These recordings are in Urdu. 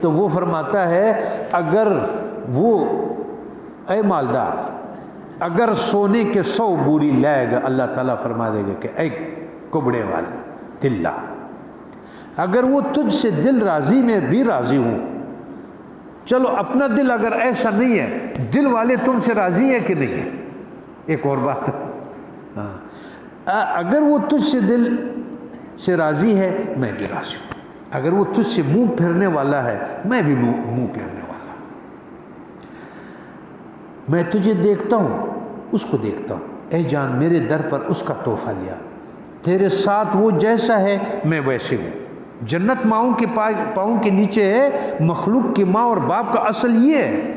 تو وہ فرماتا ہے اگر وہ اے مالدار اگر سونے کے 100 بوری لائے گا، اللہ تعالیٰ فرما دے گا کہ اے کبڑے والا دل لا۔ اگر وہ تجھ سے دل راضی میں بھی راضی ہوں، چلو اپنا دل اگر ایسا نہیں ہے، دل والے تم سے راضی ہیں کہ نہیں ہے، ایک اور بات اگر وہ تجھ سے دل سے راضی ہے میں بھی راضی ہوں، اگر وہ تجھ سے منہ پھیرنے والا ہے میں بھی منہ پھیرنے والا ہوں، میں تجھے دیکھتا ہوں اس کو دیکھتا ہوں، اے جان میرے در پر اس کا تحفہ لیا، تیرے ساتھ وہ جیسا ہے میں ویسے ہوں۔ جنت ماؤں کے پاؤں کے نیچے ہے، مخلوق کی ماں اور باپ کا اصل یہ ہے۔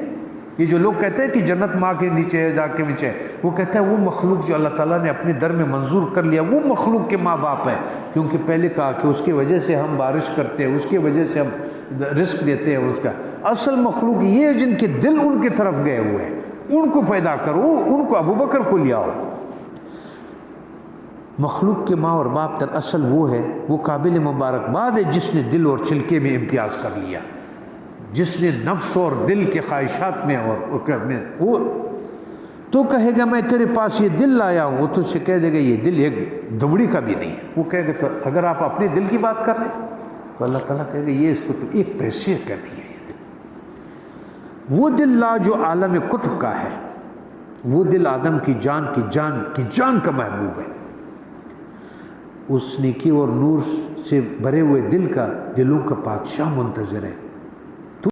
یہ جو لوگ کہتے ہیں کہ جنت ماں کے نیچے ہے، جا کے نیچے ہے، وہ کہتا ہے وہ مخلوق جو اللہ تعالیٰ نے اپنے در میں منظور کر لیا وہ مخلوق کے ماں باپ ہے، کیونکہ پہلے کہا کہ اس کی وجہ سے ہم بارش کرتے ہیں، اس کی وجہ سے ہم رزق دیتے ہیں، اس کا اصل مخلوق یہ ہے جن کے دل ان کی طرف گئے ہوئے ہیں، ان کو پیدا کرو، ان کو ابو بکر کو لے آؤ۔ مخلوق کے ماں اور باپ در اصل وہ ہے، وہ قابل مبارکباد ہے جس نے دل اور چھلکے میں امتیاز کر لیا، جس نے نفس اور دل کے خواہشات میں وہ تو کہے گا میں تیرے پاس یہ دل لایا ہوں، وہ تجھ سے کہہ دے گا یہ دل ایک دمڑی کا بھی نہیں ہے، وہ کہے گا تو اگر آپ اپنے دل کی بات کر رہے ہیں تو اللہ تعالیٰ کہے گا یہ اس کو تو ایک پیسے کا نہیں ہے، یہ دل وہ دل لا جو عالم قطب کا ہے، وہ دل آدم کی جان کا محبوب ہے، اس نیکی اور نور سے بھرے ہوئے دل کا دلوں کا بادشاہ منتظر ہے۔